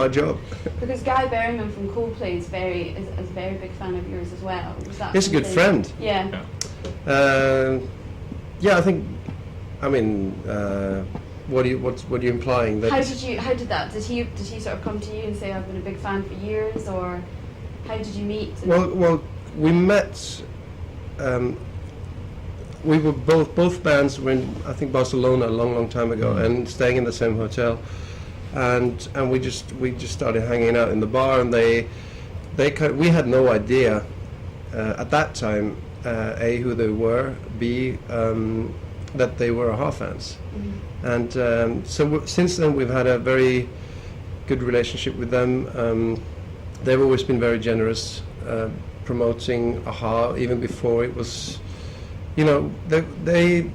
my job. Because Guy Berryman from Coldplay is a very big fan of yours as well. Was that He's a good friend. Yeah. Yeah, I think. I mean, what are you implying? That How did that? Did he sort of come to you and say, I've been a big fan for years, or how did you meet? Well, we met. We were both bands were in, I think, Barcelona a long time ago, and staying in the same hotel, and we just started hanging out in the bar, and we had no idea at that time, A, who they were, B, that they were AHA fans. And so since then we've had a very good relationship with them. They've always been very generous promoting AHA, even before it was, they've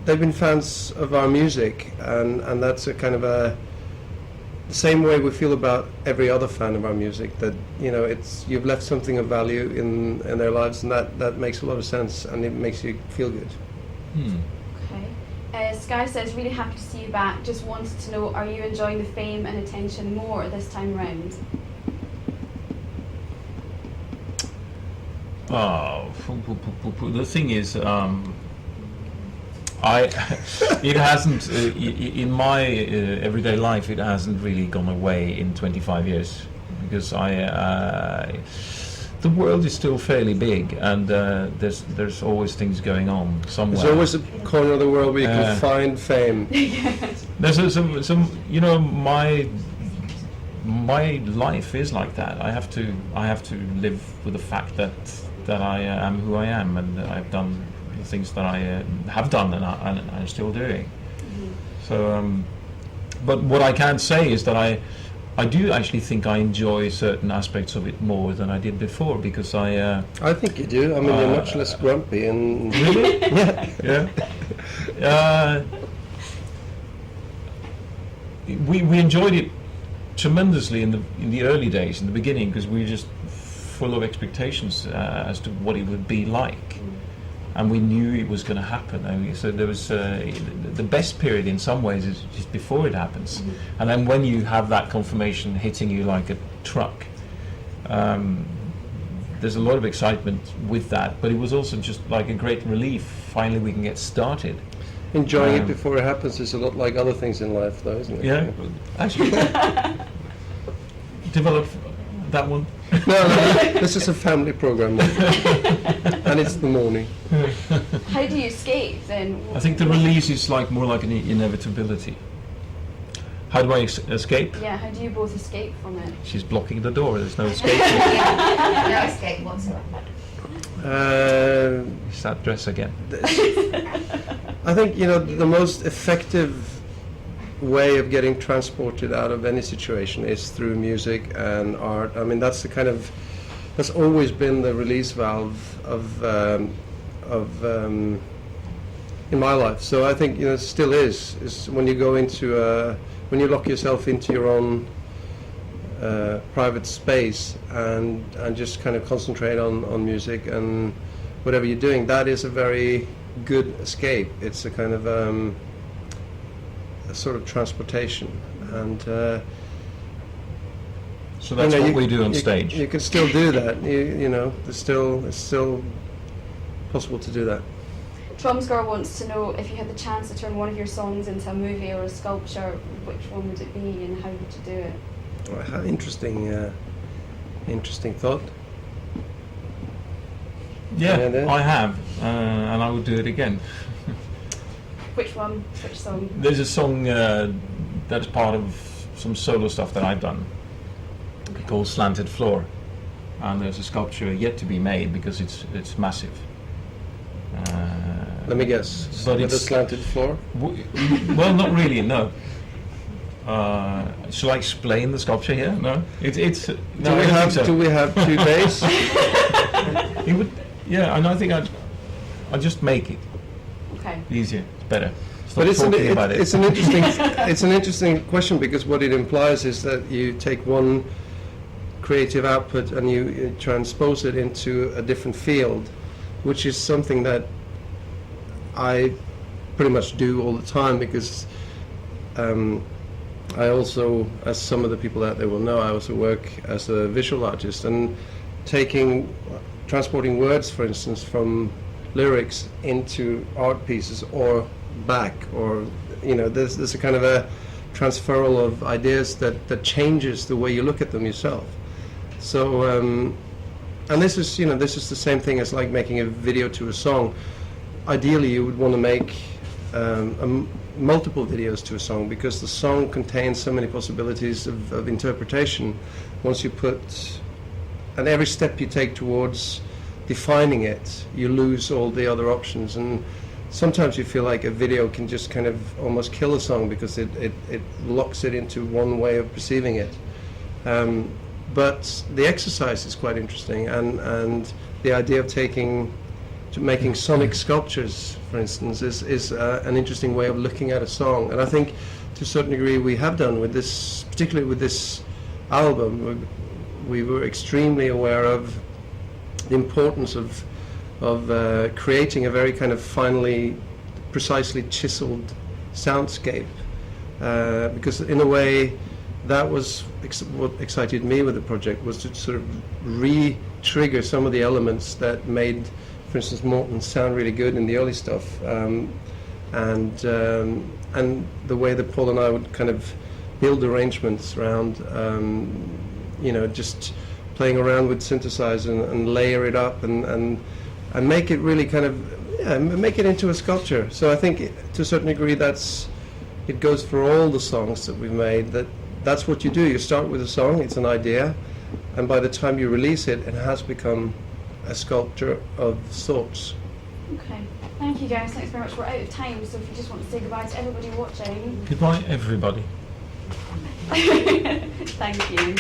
been fans of our music, and that's a kind of the same way we feel about every other fan of our music, that you've left something of value in their lives, and that makes a lot of sense, and it makes you feel good. Okay. Sky says, really happy to see you back. Just wanted to know, are you enjoying the fame and attention more this time round? The thing is, it hasn't in my everyday life. It hasn't really gone away in 25 years, because the world is still fairly big, and there's always things going on somewhere. There's always a corner of the world where you can find fame. There's some my life is like that. I have to live with the fact that I am who I am, and I've done the things that I have done, and I'm still doing. So, but what I can say is that I do actually think I enjoy certain aspects of it more than I did before, because I think you do. I mean, you're much less grumpy and really. Yeah. We enjoyed it tremendously in the early days, in the beginning, because we were just full of expectations as to what it would be like, and we knew it was going to happen. So there was the best period in some ways is just before it happens, and then when you have that confirmation hitting you like a truck, there's a lot of excitement with that, but it was also just like a great relief. Finally we can get started. Enjoying it before it happens is a lot like other things in life, though, isn't it? Yeah, actually. Develop that one. No, this is a family program, and it's the morning. How do you escape then? I think the release is more like an inevitability. How do I escape? Yeah, how do you both escape from it? She's blocking the door. There's no escape. No escape whatsoever. It's that dress again. I think the most effective way of getting transported out of any situation is through music and art. I mean, that's always been the release valve of in my life. So I think it still is when you go into when you lock yourself into your own private space and just kind of concentrate on music and whatever you're doing. That is a very good escape. It's a kind of a sort of transportation, and so that's what we do on stage. You can still do that. It's still possible to do that. Tromsgar wants to know, if you had the chance to turn one of your songs into a movie or a sculpture, which one would it be, and how would you do it? How interesting thought. Yeah, I have, and I would do it again. Which one? Which song? There's a song that's part of some solo stuff that I've done, called Slanted Floor, and there's a sculpture yet to be made because it's massive. Let me guess. But with a slanted floor? Well, not really. No. Shall I explain the sculpture here? No. It's. No, Do we have 2 days? It would. Yeah, and I think I'd just make it. Okay. Easier. It's better. But it's an interesting it's an interesting question, because what it implies is that you take one creative output and you transpose it into a different field, which is something that I pretty much do all the time, because I also, as some of the people out there will know, I also work as a visual artist, and transporting words, for instance, from lyrics into art pieces or back, or there's a kind of a transferal of ideas that changes the way you look at them yourself. So and this is the same thing as like making a video to a song. Ideally you would want to make multiple videos to a song, because the song contains so many possibilities of interpretation. Once you put, and every step you take towards defining it, you lose all the other options, and sometimes you feel like a video can just kind of almost kill a song because it locks it into one way of perceiving it. But the exercise is quite interesting, and the idea of making sonic sculptures, for instance, is an interesting way of looking at a song. And I think to a certain degree we have done with this, particularly with this album. We were extremely aware of the importance of creating a very kind of finely, precisely chiseled soundscape, because in a way that was what excited me with the project, was to sort of re-trigger some of the elements that made, for instance, Morton sound really good in the early stuff, and the way that Paul and I would kind of build arrangements around, just playing around with synthesizer and layer it up and make it really kind of make it into a sculpture. So I think to a certain degree it goes for all the songs that we've made. That's what you do. You start with a song, it's an idea, and by the time you release it, it has become a sculpture of sorts. Okay, thank you guys, thanks very much. We're out of time, so if you just want to say goodbye to everybody watching. Goodbye, everybody. Thank you.